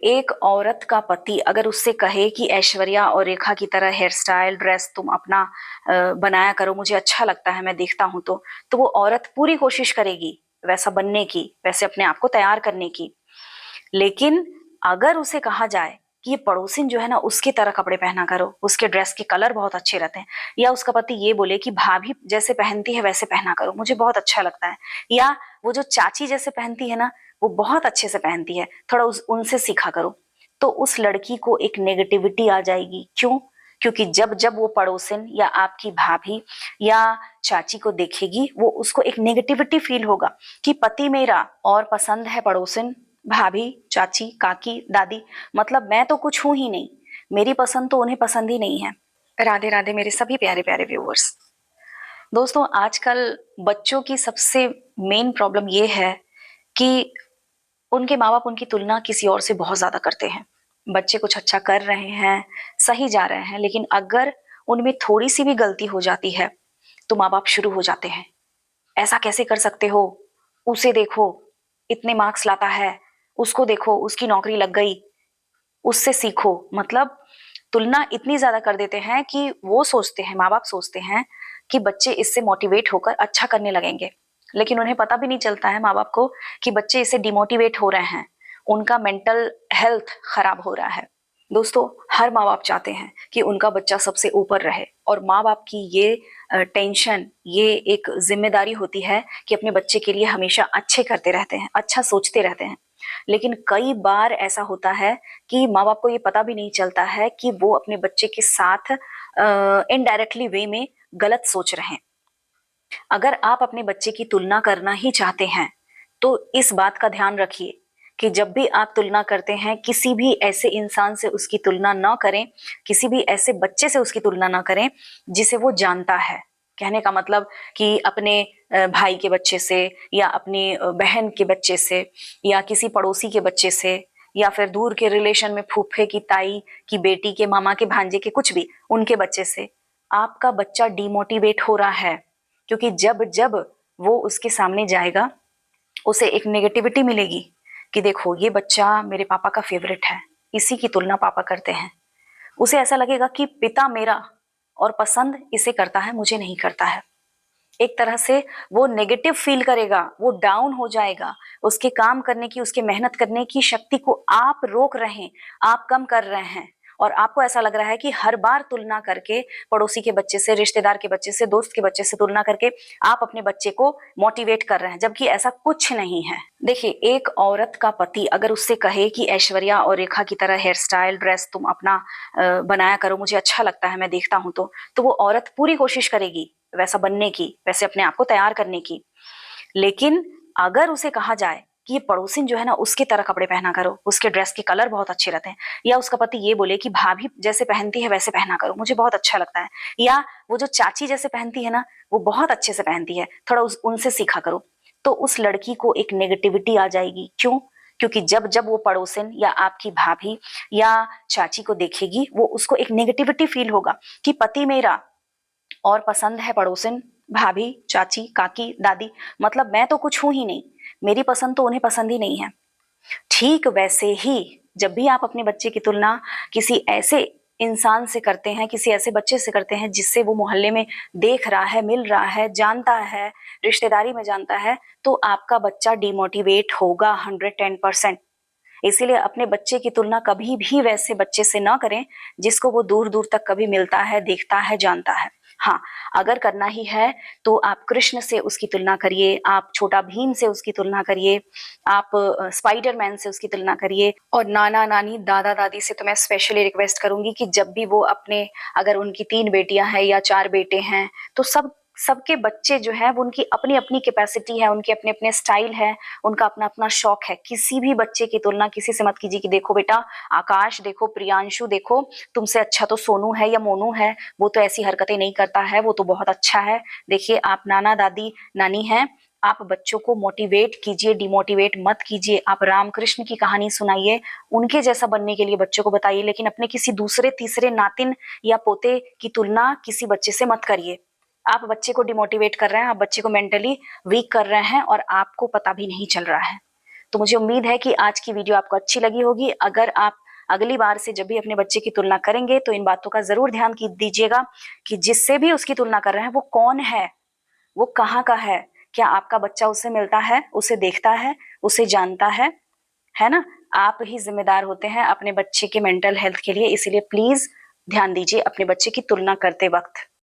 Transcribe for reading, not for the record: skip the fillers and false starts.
एक औरत का पति अगर उससे कहे कि ऐश्वर्या और रेखा की तरह हेयर स्टाइल ड्रेस तुम अपना बनाया करो, मुझे अच्छा लगता है, मैं देखता हूं तो वो औरत पूरी कोशिश करेगी वैसा बनने की, वैसे अपने आप को तैयार करने की। लेकिन अगर उसे कहा जाए कि ये पड़ोसिन जो है ना उसकी तरह कपड़े पहना करो, उसके ड्रेस के कलर बहुत अच्छे रहते हैं, या उसका पति ये बोले कि भाभी जैसे पहनती है वैसे पहना करो, मुझे बहुत अच्छा लगता है, या वो जो चाची जैसे पहनती है ना वो बहुत अच्छे से पहनती है, थोड़ा उनसे सीखा करो, तो उस लड़की को एक नेगेटिविटी आ जाएगी। क्यों? क्योंकि जब जब वो पड़ोसिन या आपकी भाभी या चाची को देखेगी, वो उसको एक नेगेटिविटी फील होगा कि पति मेरा और पसंद है पड़ोसिन, भाभी, चाची, काकी, दादी, मतलब मैं तो कुछ हूं ही नहीं, मेरी पसंद तो उन्हें पसंद ही नहीं है। राधे राधे मेरे सभी प्यारे प्यारे व्यूअर्स। दोस्तों, आजकल बच्चों की सबसे मेन प्रॉब्लम ये है कि उनके माँ बाप उनकी तुलना किसी और से बहुत ज्यादा करते हैं। बच्चे कुछ अच्छा कर रहे हैं, सही जा रहे हैं, लेकिन अगर उनमें थोड़ी सी भी गलती हो जाती है तो माँ बाप शुरू हो जाते हैं, ऐसा कैसे कर सकते हो, उसे देखो इतने मार्क्स लाता है, उसको देखो उसकी नौकरी लग गई, उससे सीखो। मतलब तुलना इतनी ज्यादा कर देते हैं कि वो सोचते हैं, माँ बाप सोचते हैं कि बच्चे इससे मोटिवेट होकर अच्छा करने लगेंगे, लेकिन उन्हें पता भी नहीं चलता है माँ बाप को कि बच्चे इससे डिमोटिवेट हो रहे हैं, उनका मेंटल हेल्थ खराब हो रहा है। दोस्तों, हर माँ बाप चाहते हैं कि उनका बच्चा सबसे ऊपर रहे, और माँ बाप की ये टेंशन, ये एक जिम्मेदारी होती है कि अपने बच्चे के लिए हमेशा अच्छे करते रहते हैं, अच्छा सोचते रहते हैं। लेकिन कई बार ऐसा होता है कि माँ बाप को ये पता भी नहीं चलता है कि वो अपने बच्चे के साथ इनडायरेक्टली वे में गलत सोच रहे हैं। अगर आप अपने बच्चे की तुलना करना ही चाहते हैं तो इस बात का ध्यान रखिए कि जब भी आप तुलना करते हैं, किसी भी ऐसे इंसान से उसकी तुलना ना करें, किसी भी ऐसे बच्चे से उसकी तुलना ना करें जिसे वो जानता है। कहने का मतलब कि अपने भाई के बच्चे से, या अपनी बहन के बच्चे से, या किसी पड़ोसी के बच्चे से, या फिर दूर के रिलेशन में फूफे की ताई की बेटी के, मामा के भांजे के, कुछ भी उनके बच्चे से आपका बच्चा डिमोटिवेट हो रहा है। क्योंकि जब जब वो उसके सामने जाएगा उसे एक नेगेटिविटी मिलेगी कि देखो ये बच्चा मेरे पापा का फेवरेट है, इसी की तुलना पापा करते हैं। उसे ऐसा लगेगा कि पिता मेरा और पसंद इसे करता है, मुझे नहीं करता है। एक तरह से वो नेगेटिव फील करेगा, वो डाउन हो जाएगा, उसके काम करने की, उसके मेहनत करने की शक्ति को आप रोक रहे हैं, आप कम कर रहे हैं। और आपको ऐसा लग रहा है कि हर बार तुलना करके, पड़ोसी के बच्चे से, रिश्तेदार के बच्चे से, दोस्त के बच्चे से तुलना करके आप अपने बच्चे को मोटिवेट कर रहे हैं, जबकि ऐसा कुछ नहीं है। देखिए, एक औरत का पति अगर उससे कहे कि ऐश्वर्या और रेखा की तरह हेयर स्टाइल ड्रेस तुम अपना बनाया करो, मुझे अच्छा लगता है, मैं देखता हूं तो वो औरत पूरी कोशिश करेगी वैसा बनने की, वैसे अपने आप को तैयार करने की। लेकिन अगर उसे कहा जाए कि ये पड़ोसिन जो है ना उसकी तरह कपड़े पहना करो, उसके ड्रेस के कलर बहुत अच्छे रहते हैं, या उसका पति ये बोले कि भाभी जैसे पहनती है वैसे पहना करो, मुझे बहुत अच्छा लगता है, या वो जो चाची जैसे पहनती है ना वो बहुत अच्छे से पहनती है, थोड़ा उनसे सीखा करो, तो उस लड़की को एक नेगेटिविटी आ जाएगी। क्यों? क्योंकि जब जब वो पड़ोसिन या आपकी भाभी या चाची को देखेगी, वो उसको एक नेगेटिविटी फील होगा कि पति मेरा और पसंद है पड़ोसिन, भाभी, चाची, काकी, दादी, मतलब मैं तो कुछ हूं ही नहीं, मेरी पसंद तो उन्हें पसंद ही नहीं है। ठीक वैसे ही जब भी आप अपने बच्चे की तुलना किसी ऐसे इंसान से करते हैं, किसी ऐसे बच्चे से करते हैं जिससे वो मोहल्ले में देख रहा है, मिल रहा है, जानता है, रिश्तेदारी में जानता है, तो आपका बच्चा डिमोटिवेट होगा 110%। इसीलिए अपने बच्चे की तुलना कभी भी वैसे बच्चे से ना करें जिसको वो दूर दूर तक कभी मिलता है, देखता है, जानता है। हाँ, अगर करना ही है तो आप कृष्ण से उसकी तुलना करिए, आप छोटा भीम से उसकी तुलना करिए, आप स्पाइडरमैन से उसकी तुलना करिए। और नाना नानी, दादा दादी से तो मैं स्पेशली रिक्वेस्ट करूंगी कि जब भी वो अपने, अगर उनकी 3 बेटियां हैं या 4 बेटे हैं, तो सबके बच्चे जो है वो उनकी अपनी अपनी कैपेसिटी है, उनके अपने अपने स्टाइल है, उनका अपना अपना शौक है। किसी भी बच्चे की तुलना किसी से मत कीजिए कि देखो बेटा आकाश, देखो प्रियांशु, देखो तुमसे अच्छा तो सोनू है या मोनू है, वो तो ऐसी हरकतें नहीं करता है, वो तो बहुत अच्छा है। देखिए, आप नाना दादी नानी हैं, आप बच्चों को मोटिवेट कीजिए, डिमोटिवेट मत कीजिए। आप रामकृष्ण की कहानी सुनाइए, उनके जैसा बनने के लिए बच्चों को बताइए, लेकिन अपने किसी दूसरे तीसरे नातिन या पोते की तुलना किसी बच्चे से मत करिए। आप बच्चे को डिमोटिवेट कर रहे हैं, आप बच्चे को मेंटली वीक कर रहे हैं, और आपको पता भी नहीं चल रहा है। तो मुझे उम्मीद है कि आज की वीडियो आपको अच्छी लगी होगी। अगर आप अगली बार से जब भी अपने बच्चे की तुलना करेंगे तो इन बातों का ज़रूर ध्यान दीजिएगा कि जिससे भी उसकी तुलना कर रहे हैं वो कौन है, वो कहाँ का है, क्या आपका बच्चा उससे मिलता है, उसे देखता है, उसे जानता है ना? आप ही ज़िम्मेदार होते हैं अपने बच्चे के मेंटल हेल्थ के लिए, इसीलिए प्लीज़ ध्यान दीजिए अपने बच्चे की तुलना करते वक़्त।